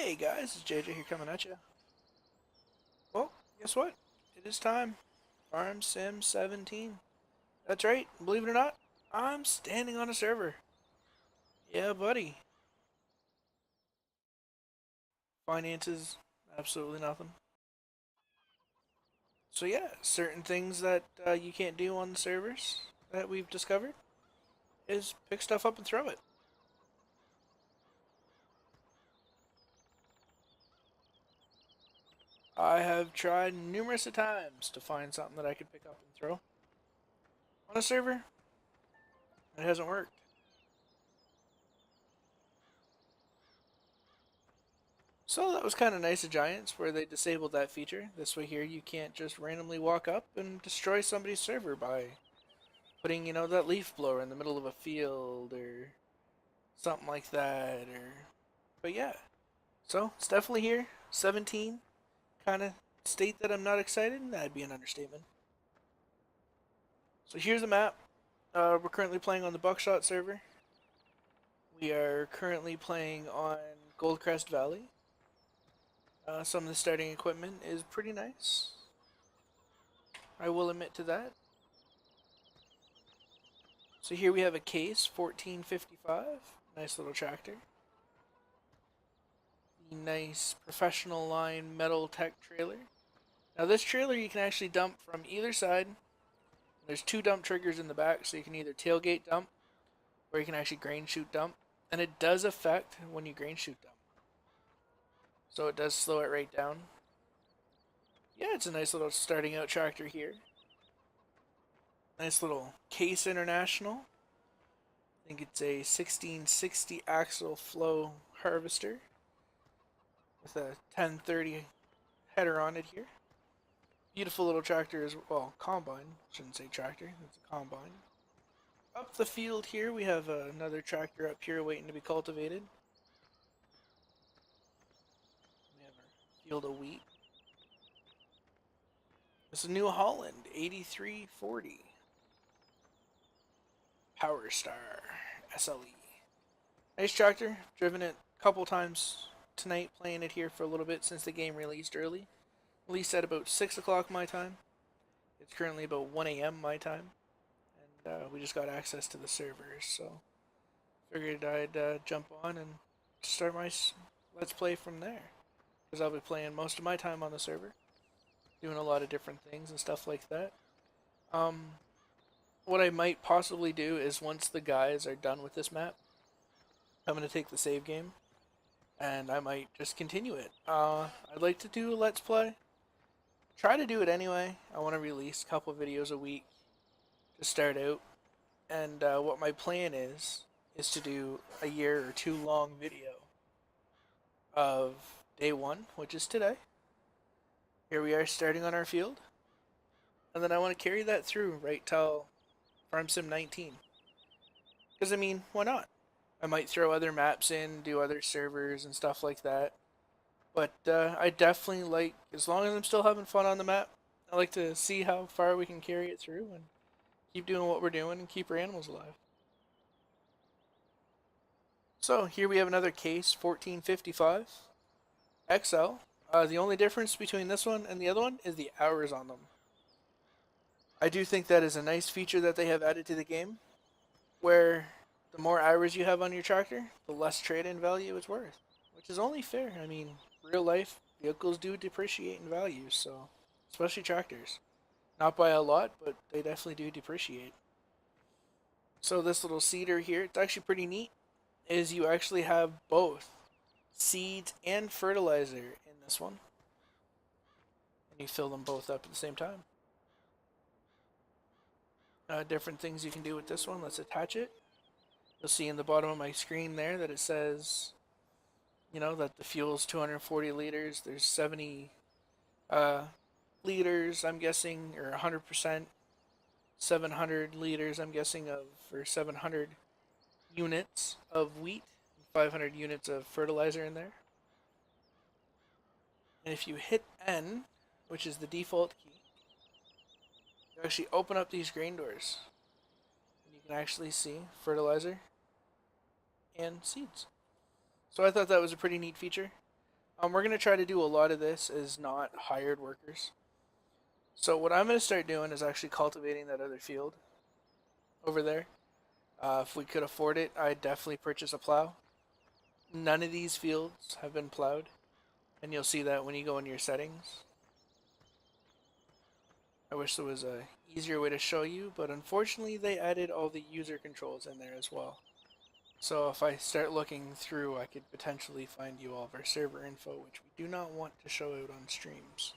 Hey guys, it's JJ here coming at you. Well, guess what? It is time. Farm Sim 17. That's right, believe it or not, I'm standing on a server. Yeah, buddy. Finances, absolutely nothing. So yeah, certain things that you can't do on the servers that we've discovered is pick stuff up and throw it. I have tried numerous times to find something that I could pick up and throw on a server. It hasn't worked. So that was kind of nice of Giants where they disabled that feature. This way here you can't just randomly walk up and destroy somebody's server by putting, that leaf blower in the middle of a field or something like that but yeah. So it's definitely here. 17. Kind of state that I'm not excited, that'd be an understatement. So here's the map. We're currently playing on the Buckshot server. We are currently playing on Goldcrest Valley. Some of the starting equipment is pretty nice. I will admit to that. So here we have a Case 1455. Nice little tractor. Nice professional line metal tech trailer. Now this trailer you can actually dump from either side. There's two dump triggers in the back, so you can either tailgate dump or you can actually grain chute dump. And it does affect when you grain chute dump. So it does slow it right down. Yeah, it's a nice little starting out tractor here. Nice little Case International. I think it's a 1660 axle flow harvester with a 1030 header on it here. Beautiful little tractor as well. Combine. Shouldn't say tractor. It's a combine. Up the field here, we have another tractor up here waiting to be cultivated. We have our field of wheat. This is New Holland 8340 Power Star SLE. Nice tractor. Driven it a couple times tonight, playing it here for a little bit since the game released early. Released at about 6 o'clock my time. It's currently about 1 a.m. my time. And we just got access to the servers, so figured I'd jump on and start my let's play from there. Because I'll be playing most of my time on the server, doing a lot of different things and stuff like that. Um, what I might possibly do is once the guys are done with this map, I'm going to take the save game and I might just continue it. I'd like to do a let's play. Try to do it anyway. I want to release a couple videos a week to start out. And what my plan is to do a year or two long video of day one, which is today. Here we are starting on our field. And then I want to carry that through right till Farm Sim 19. Because, I mean, why not? I might throw other maps in, do other servers and stuff like that. But I definitely like, as long as I'm still having fun on the map, I like to see how far we can carry it through and keep doing what we're doing and keep our animals alive. So here we have another Case 1455 XL. The only difference between this one and the other one is the hours on them. I do think that is a nice feature that they have added to the game, where the more hours you have on your tractor, the less trade-in value it's worth, which is only fair. I mean, real life vehicles do depreciate in value, so especially tractors. Not by a lot, but they definitely do depreciate. So this little seeder here, it's actually pretty neat, is you actually have both seeds and fertilizer in this one. And you fill them both up at the same time. Different things you can do with this one. Let's attach it. You'll see in the bottom of my screen there that it says, that the fuel is 240 liters. There's 70 liters, I'm guessing, or 100%. 700 liters, I'm guessing, or 700 units of wheat, 500 units of fertilizer in there. And if you hit N, which is the default key, you actually open up these grain doors. And you can actually see fertilizer and seeds. So I thought that was a pretty neat feature. We're going to try to do a lot of this as not hired workers. So what I'm going to start doing is actually cultivating that other field over there. If we could afford it, I'd definitely purchase a plow. None of these fields have been plowed, and you'll see that when you go into your settings. I wish there was a easier way to show you, but unfortunately they added all the user controls in there as well. So if I start looking through, I could potentially find you all of our server info, which we do not want to show out on streams.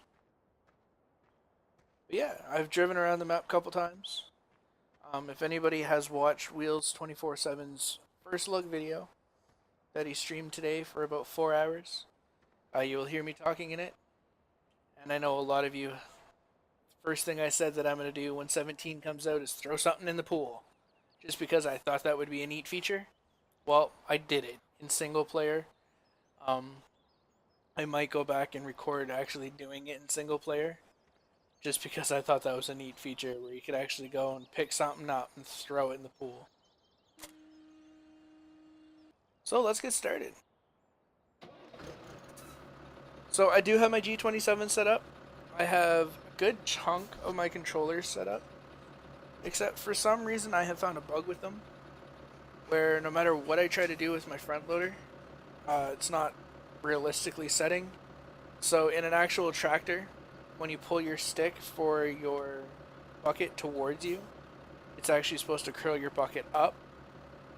But yeah, I've driven around the map a couple times. If anybody has watched Wheels 24/7's first look video that he streamed today for about 4 hours, you will hear me talking in it. And I know a lot of you, first thing I said that I'm going to do when 17 comes out is throw something in the pool. Just because I thought that would be a neat feature. Well, I did it in single player. I might go back and record actually doing it in single player. Just because I thought that was a neat feature where you could actually go and pick something up and throw it in the pool. So let's get started. So I do have my G27 set up. I have a good chunk of my controllers set up. Except for some reason I have found a bug with them. Where no matter what I try to do with my front loader, it's not realistically setting. So in an actual tractor, when you pull your stick for your bucket towards you, it's actually supposed to curl your bucket up.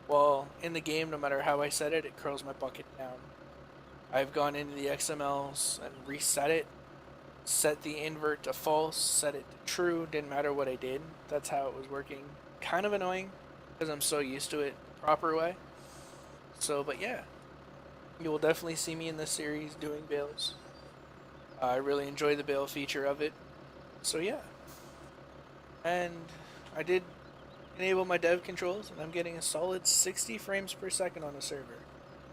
Well, in the game, no matter how I set it, it curls my bucket down. I've gone into the XMLs and reset it, set the invert to false, set it to true, didn't matter what I did. That's how it was working. Kind of annoying, because I'm so used to it the proper way. So, but yeah, you will definitely see me in this series doing bales. I really enjoy the bale feature of it. So yeah. And I did enable my dev controls, and I'm getting a solid 60 frames per second on the server.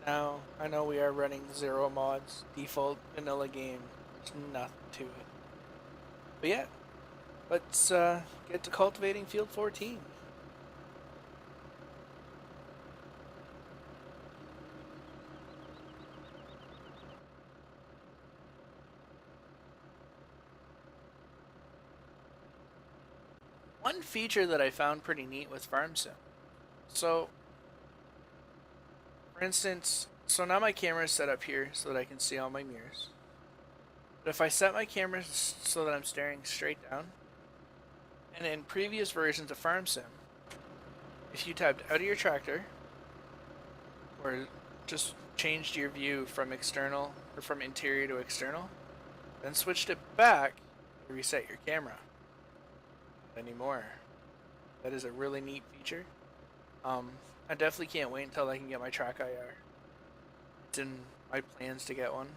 Now, I know we are running 0 mods, default vanilla game, there's nothing to it. But yeah, let's get to cultivating field 14. One feature that I found pretty neat with Farm Sim. So, for instance, so now my camera is set up here so that I can see all my mirrors. But if I set my camera so that I'm staring straight down, and in previous versions of Farm Sim, if you tapped out of your tractor, or just changed your view from external, or from interior to external, then switched it back, you reset your camera. Anymore. That is a really neat feature. I definitely can't wait until I can get my track IR. It's in my plans to get one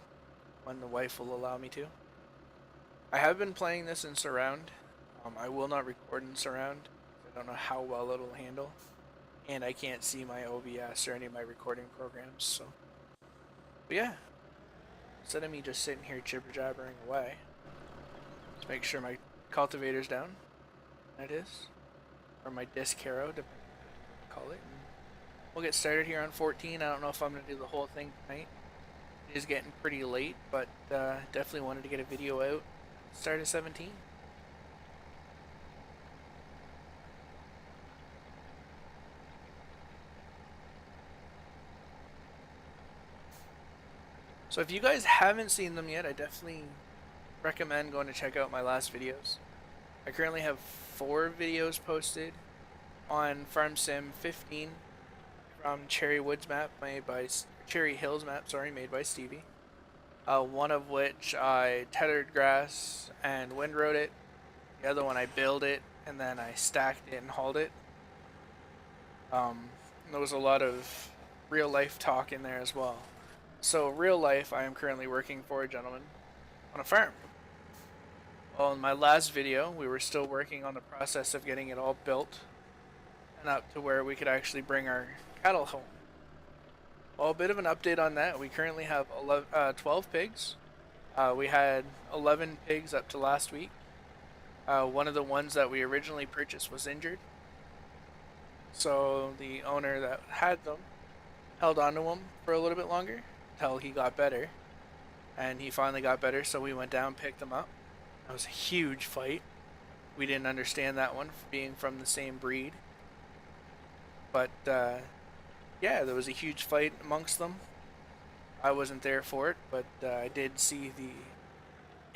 when the wife will allow me to. I have been playing this in surround. I will not record in surround. I don't know how well it'll handle, and I can't see my OBS or any of my recording programs. So, but yeah, instead of me just sitting here jibber jabbering away, let's make sure my cultivator's down. It is, or my disc harrow, to call it. And we'll get started here on 14. I don't know if I'm going to do the whole thing tonight. It is getting pretty late, but definitely wanted to get a video out. Start at 17. So if you guys haven't seen them yet, I definitely recommend going to check out my last videos. I currently have 4 videos posted on Farm Sim 15 from Cherry Hills map made by Stevie. One of which I tethered grass and windrowed it. The other one I baled it and then I stacked it and hauled it. There was a lot of real life talk in there as well. So real life, I am currently working for a gentleman on a farm. Well, in my last video, we were still working on the process of getting it all built and up to where we could actually bring our cattle home. Well, a bit of an update on that. We currently have 12 pigs. We had 11 pigs up to last week. One of the ones that we originally purchased was injured. So the owner that had them held on to them for a little bit longer until he got better. and he finally got better, so we went down, picked him up. That was a huge fight. We didn't understand that one, being from the same breed. But yeah, there was a huge fight amongst them. I wasn't there for it, but I did see the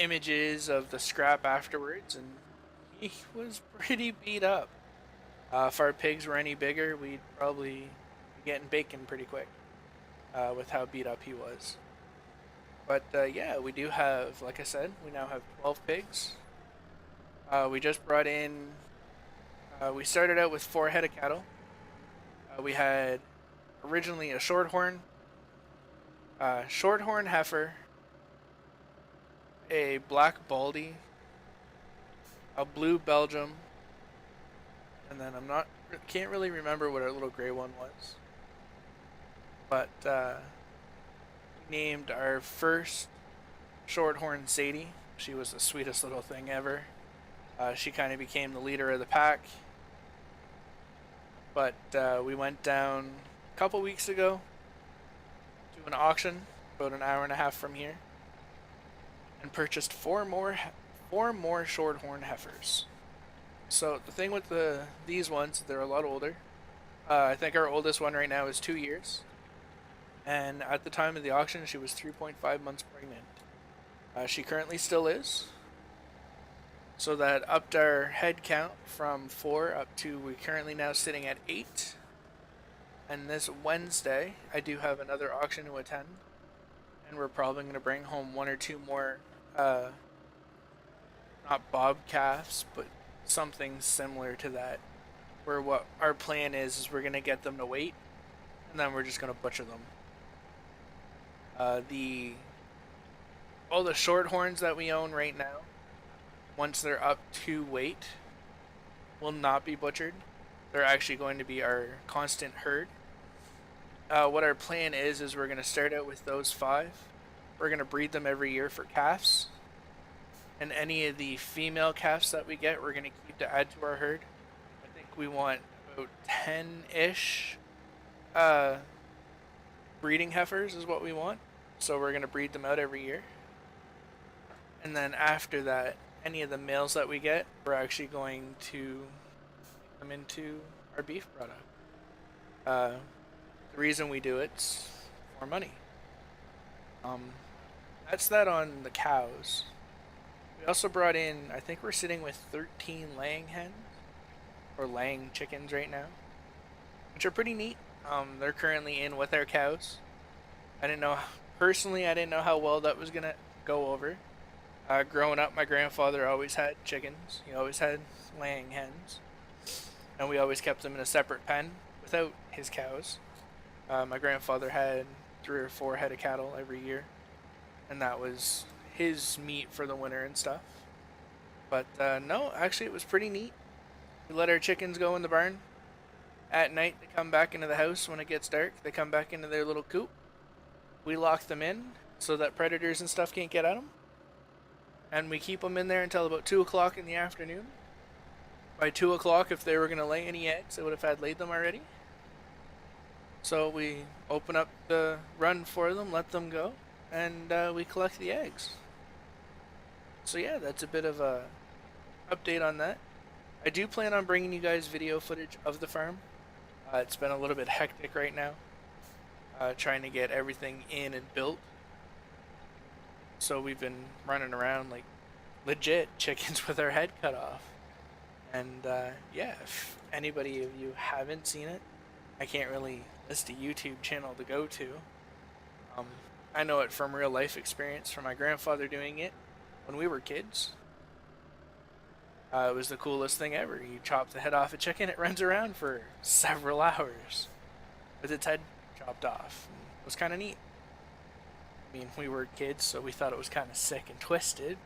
images of the scrap afterwards, and he was pretty beat up. If our pigs were any bigger, we'd probably be getting bacon pretty quick with how beat up he was. But yeah, we do have, like I said, we now have 12 pigs. We just brought in, we started out with 4 head of cattle. We had originally a shorthorn heifer, a black baldy, a blue Belgium, and then can't really remember what our little gray one was. But we named our first shorthorn Sadie. She was the sweetest little thing ever. She kind of became the leader of the pack. But we went down a couple weeks ago to an auction about an hour and a half from here and purchased four more shorthorn heifers. So the thing with these ones, they're a lot older. I think our oldest one right now is 2 years, and at the time of the auction, she was 3.5 months pregnant. She currently still is. So that upped our head count from 4 up to we're currently now sitting at 8. And this Wednesday, I do have another auction to attend, and we're probably going to bring home 1 or 2 more, not bob calves, but something similar to that. Where what our plan is we're going to get them to weight, and then we're just going to butcher them. All the shorthorns that we own right now, once they're up to weight, will not be butchered. They're actually going to be our constant herd. What our plan is we're going to start out with those 5. We're going to breed them every year for calves. And any of the female calves that we get, we're going to keep to add to our herd. I think we want about 10-ish breeding heifers is what we want. So we're going to breed them out every year. And then after that, any of the males that we get, we're actually going to make them into our beef product. The reason we do it's for money. That's that on the cows. We also brought in, I think we're sitting with 13 laying hens, or laying chickens right now, which are pretty neat. They're currently in with our cows. I didn't know how well that was gonna go over. Growing up, my grandfather always had chickens. He always had laying hens. And we always kept them in a separate pen without his cows. My grandfather had 3 or 4 head of cattle every year. And that was his meat for the winter and stuff. But no, actually it was pretty neat. We let our chickens go in the barn. At night, they come back into the house when it gets dark. They come back into their little coop. We lock them in so that predators and stuff can't get at them. And we keep them in there until about 2 o'clock in the afternoon. By 2 o'clock, if they were going to lay any eggs, they would have had laid them already. So we open up the run for them, let them go, and we collect the eggs. So yeah, that's a bit of a update on that. I do plan on bringing you guys video footage of the farm. It's been a little bit hectic right now, trying to get everything in and built. So we've been running around like legit chickens with our head cut off. And yeah, if anybody of you haven't seen it, I can't really list a YouTube channel to go to. I know it from real life experience from my grandfather doing it when we were kids. It was the coolest thing ever. You chop the head off a chicken, it runs around for several hours with its head chopped off. It was kind of neat. I mean, we were kids, so we thought it was kind of sick and twisted,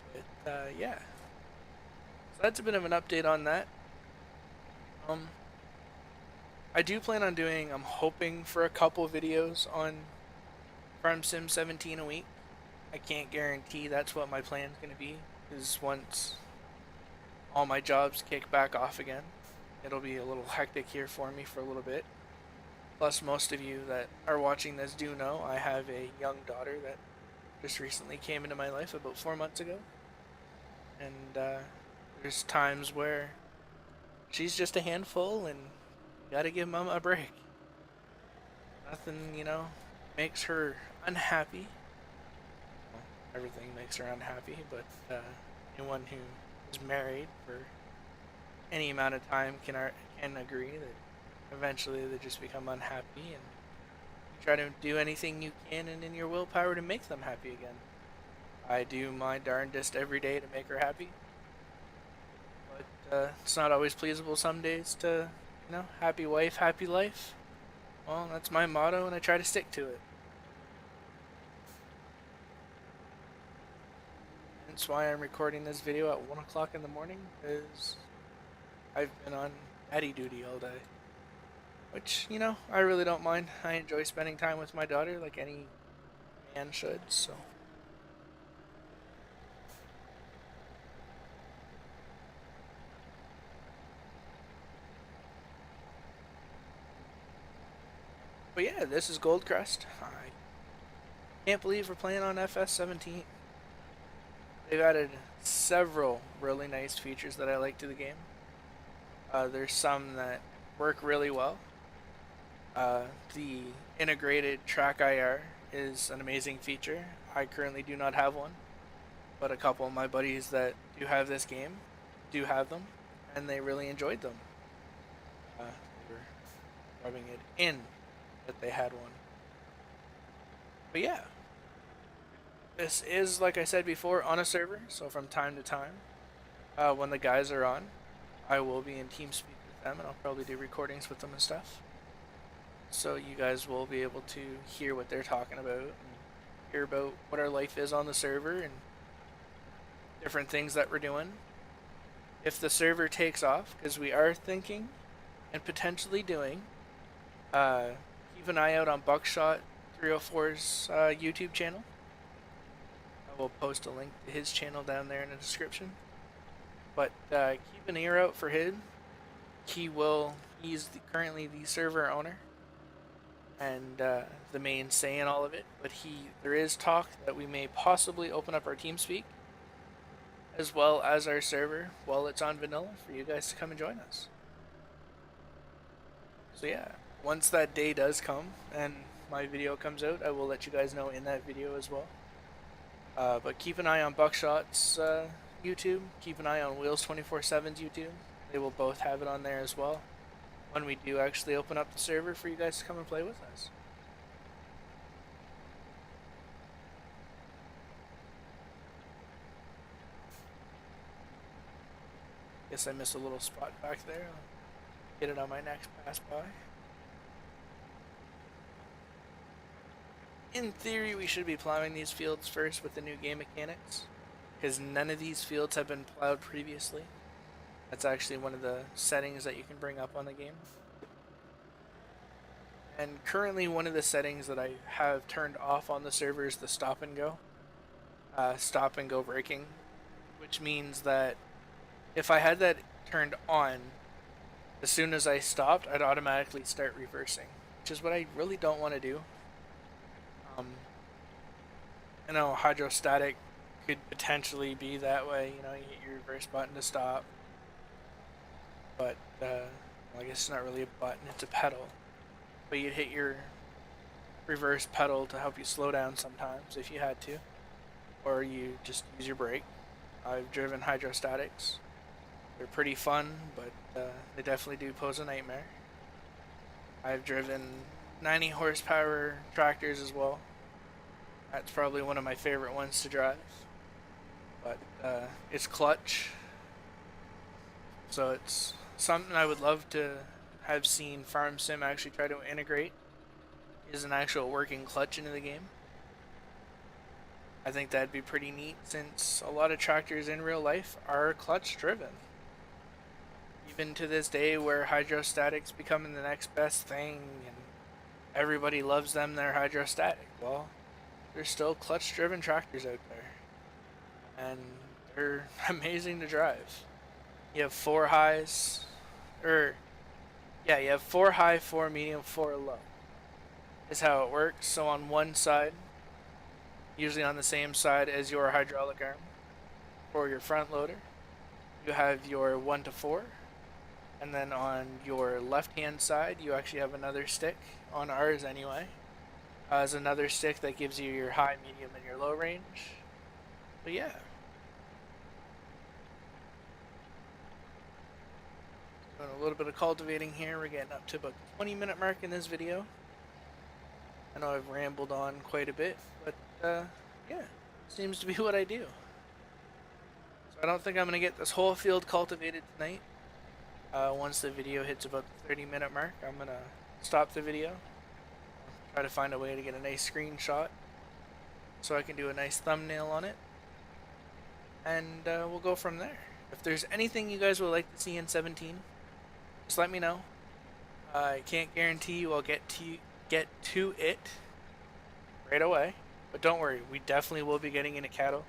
but yeah. So that's a bit of an update on that. I do plan on doing, I'm hoping for a couple videos on Farm Sim 17 a week. I can't guarantee that's what my plan's going to be, because once all my jobs kick back off again, it'll be a little hectic here for me for a little bit. Plus, most of you that are watching this do know I have a young daughter that just recently came into my life about 4 months ago, and there's times where she's just a handful, and you gotta give Mama a break. Nothing, makes her unhappy. Well, everything makes her unhappy, but anyone who is married for any amount of time can agree that eventually they just become unhappy, and you try to do anything you can and in your willpower to make them happy again. I do my darndest every day to make her happy, but it's not always pleasable some days to, happy wife, happy life. Well, that's my motto, and I try to stick to it. That's why I'm recording this video at 1 o'clock in the morning, because I've been on daddy duty all day. Which, I really don't mind. I enjoy spending time with my daughter like any man should, so. But yeah, this is Goldcrest. I can't believe we're playing on FS17. They've added several really nice features that I like to the game. There's some that work really well. The integrated track IR is an amazing feature. I currently do not have one, but a couple of my buddies that do have this game do have them, and they really enjoyed them. They were rubbing it in that they had one. But yeah, this is, like I said before, on a server, so from time to time, when the guys are on, I will be in TeamSpeak with them, and I'll probably do recordings with them and stuff. So you guys will be able to hear what they're talking about, and hear about what our life is on the server, and different things that we're doing. If the server takes off, because we are thinking and potentially doing, keep an eye out on Buckshot 304's YouTube channel. I will post a link to his channel down there in the description. But keep an ear out for him. He's currently the server owner and the main say in all of it. But there is talk that we may possibly open up our TeamSpeak as well as our server while it's on vanilla for you guys to come and join us. So yeah, once that day does come and my video comes out, I will let you guys know in that video as well. But keep an eye on Buckshot's YouTube. Keep an eye on Wheels247's YouTube. They will both have it on there as well when we do actually open up the server for you guys to come and play with us. Guess I missed a little spot back there. I'll get it on my next pass by. In theory, we should be plowing these fields first with the new game mechanics, because none of these fields have been plowed previously. That's actually one of the settings that you can bring up on the game. And currently one of the settings that I have turned off on the server is the stop and go braking, which means that if I had that turned on, as soon as I stopped, I'd automatically start reversing, which is what I really don't want to do. I know hydrostatic could potentially be that way, you hit your reverse button to stop, but well, I guess it's not really a button, it's a pedal, but you'd hit your reverse pedal to help you slow down sometimes if you had to, or you just use your brake. I've driven hydrostatics. They're pretty fun, but they definitely do pose a nightmare. I've driven 90 horsepower tractors as well. That's probably one of my favorite ones to drive. But it's clutch. So it's something I would love to have seen Farm Sim actually try to integrate, is an actual working clutch into the game. I think that'd be pretty neat, since a lot of tractors in real life are clutch driven. Even to this day, where hydrostatic's becoming the next best thing and everybody loves them, they're hydrostatic. Well, there's still clutch driven tractors out there, and they're amazing to drive. You have 4 highs, you have 4 high, 4 medium, 4 low is how it works. So on one side usually on the same side as your hydraulic arm or your front loader. You have your 1 to 4, and then on your left hand side you actually have another stick, on ours anyway, as another stick that gives you your high, medium, and your low range. But yeah. Doing a little bit of cultivating here. We're getting up to about the 20-minute mark in this video. I know I've rambled on quite a bit, but yeah, seems to be what I do. So I don't think I'm going to get this whole field cultivated tonight. Once the video hits about the 30-minute mark, I'm going to stop the video. Try to find a way to get a nice screenshot so I can do a nice thumbnail on it. And we'll go from there. If there's anything you guys would like to see in 17, just let me know. I can't guarantee you I'll get to it right away, but don't worry, we definitely will be getting into cattle.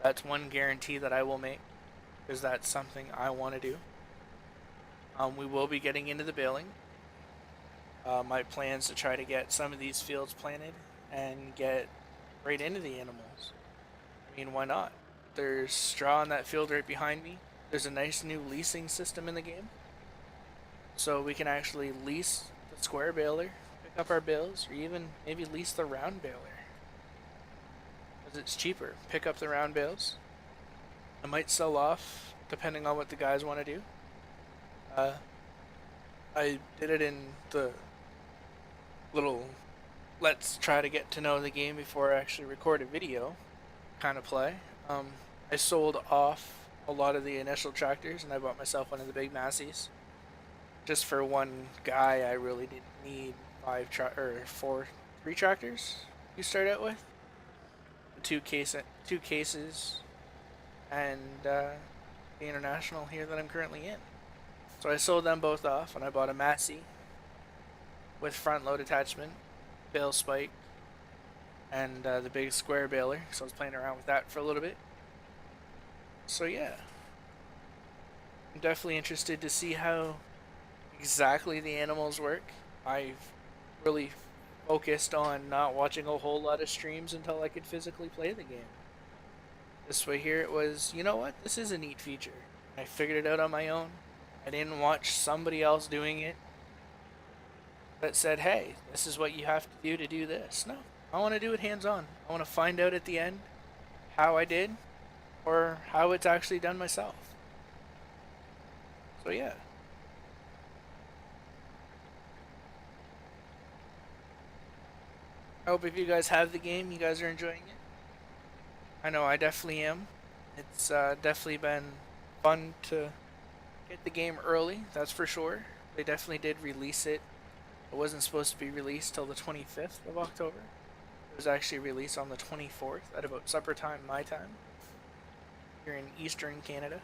That's one guarantee that I will make, because that's something I want to do. We will be getting into the baling. My plans to try to get some of these fields planted and get right into the animals. I mean, why not? There's straw in that field right behind me. There's a nice new leasing system in the game, so we can actually lease the square baler, pick up our bales, or even maybe lease the round baler, because it's cheaper. Pick up the round bales. I might sell off depending on what the guys want to do. I did it in the little let's try to get to know the game before I actually record a video kind of play. I sold off a lot of the initial tractors and I bought myself one of the big Massies. Just for one guy, I really didn't need three tractors you start out with. Two cases, and the International here that I'm currently in. So I sold them both off, and I bought a Massey with front load attachment, bale spike, and the big square baler. So I was playing around with that for a little bit. So yeah, I'm definitely interested to see how exactly the animals work. I've really focused on not watching a whole lot of streams until I could physically play the game. This way here it was, you know what, this is a neat feature. I figured it out on my own. I didn't watch somebody else doing it that said, hey, this is what you have to do this. No, I want to do it hands-on. I want to find out at the end how I did or how it's actually done myself. So yeah. I hope if you guys have the game, you guys are enjoying it. I know I definitely am. It's definitely been fun to get the game early, that's for sure. They definitely did release it. It wasn't supposed to be released till the 25th of October. It was actually released on the 24th at about supper time, my time, here in Eastern Canada.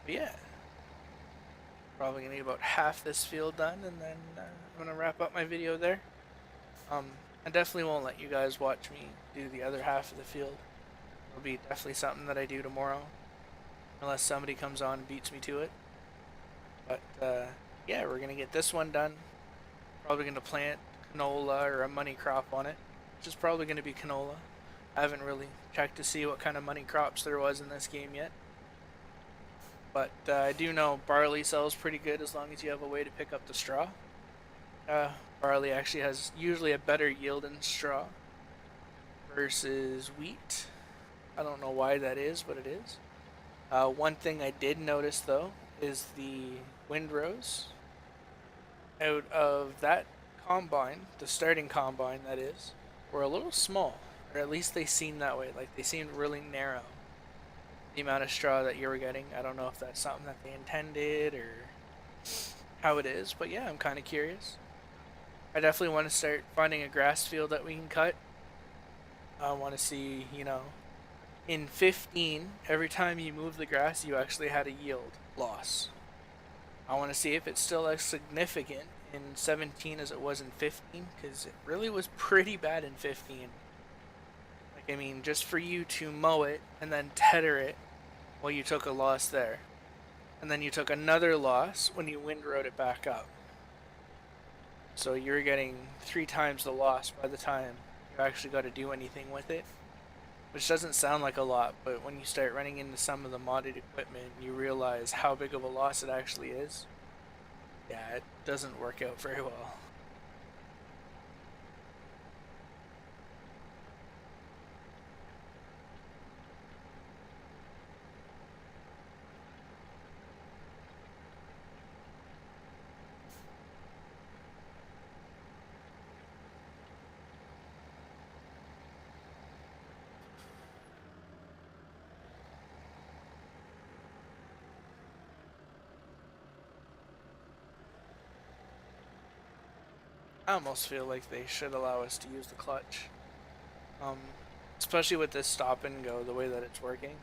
But yeah, probably gonna need about half this field done, and then I'm gonna wrap up my video there. I definitely won't let you guys watch me do the other half of the field. It'll be definitely something that I do tomorrow, unless somebody comes on and beats me to it. But yeah, we're gonna get this one done. Probably gonna plant canola or a money crop on it, which is probably gonna be canola. I haven't really checked to see what kind of money crops there was in this game yet. But I do know barley sells pretty good as long as you have a way to pick up the straw. Barley actually has usually a better yield in straw versus wheat. I don't know why that is, but it is. One thing I did notice though is the windrows out of that combine, the starting combine that is, were a little small, or at least they seemed that way. Like they seemed really narrow. The amount of straw that you were getting, I don't know if that's something that they intended or how it is, but yeah, I'm kind of curious. I definitely want to start finding a grass field that we can cut. I want to see, you know, in 15, every time you move the grass, you actually had a yield loss. I want to see if it's still as significant in 17 as it was in 15, because it really was pretty bad in 15. Like, I mean, just for you to mow it and then tether it, well, you took a loss there. And then you took another loss when you windrowed it back up. So you're getting 3 times the loss by the time you actually got to do anything with it. Which doesn't sound like a lot, but when you start running into some of the modded equipment, you realize how big of a loss it actually is. Yeah, it doesn't work out very well. I almost feel like they should allow us to use the clutch. Um, Especially with this stop and go, the way that it's working,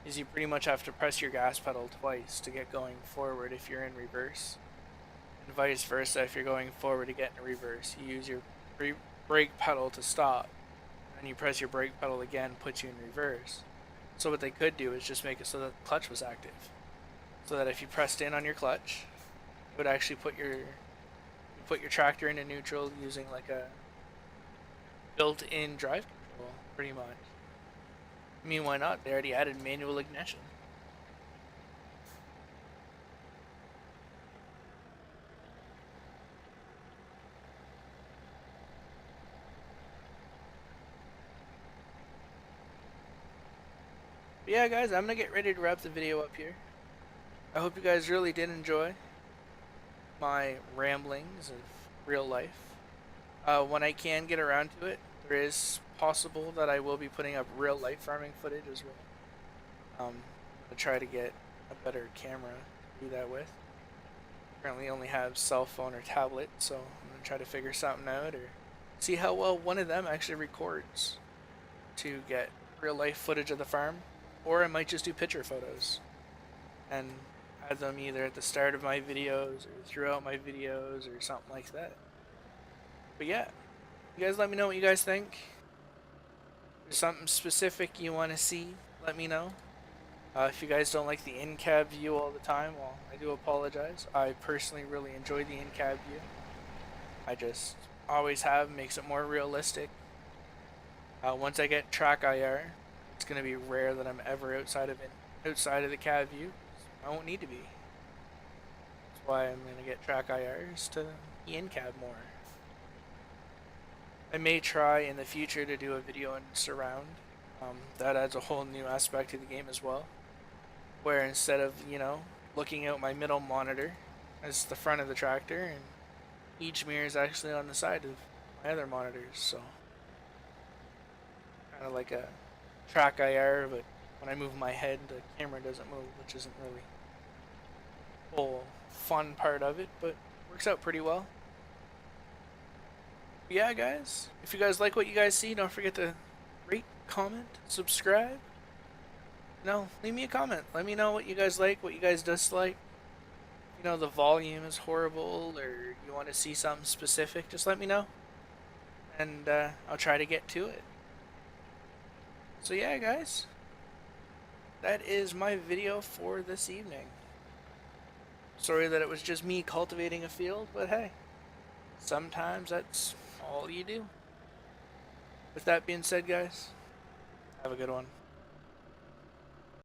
is you pretty much have to press your gas pedal twice to get going forward if you're in reverse. And vice versa, if you're going forward to get in reverse, you use your brake pedal to stop, and you press your brake pedal again, puts you in reverse. So what they could do is just make it so that the clutch was active. So that if you pressed in on your clutch, it would actually put your tractor into neutral using like a built-in drive control, pretty much. I mean, why not? They already added manual ignition. But yeah, guys, I'm gonna get ready to wrap the video up here. I hope you guys really did enjoy my ramblings of real life. When I can get around to it, there is possible that I will be putting up real life farming footage as well. I'm gonna try to get a better camera to do that with. Currently only have cell phone or tablet, so I'm gonna try to figure something out or see how well one of them actually records to get real life footage of the farm, or I might just do picture photos and add them either at the start of my videos or throughout my videos or something like that. But yeah, you guys let me know what you guys think. If there's something specific you want to see, let me know. If you guys don't like the in-cab view all the time, well, I do apologize. I personally really enjoy the in-cab view. I just always have, makes it more realistic. Once I get track IR, it's gonna be rare that I'm ever outside of the cab view. I won't need to be. That's why I'm gonna get track IRs to be in-cab more. I may try in the future to do a video in surround. That adds a whole new aspect to the game as well. Where instead of, looking out my middle monitor as the front of the tractor, and each mirror is actually on the side of my other monitors, so kind of like a track IR, but when I move my head, the camera doesn't move, which isn't really the whole fun part of it, but works out pretty well. Yeah, guys, if you guys like what you guys see, don't forget to rate, comment, subscribe. Leave me a comment. Let me know what you guys like, what you guys dislike. The volume is horrible, or you want to see something specific, just let me know. And I'll try to get to it. So yeah, guys, that is my video for this evening. Sorry that it was just me cultivating a field, but hey, sometimes that's all you do. With that being said, guys, have a good one.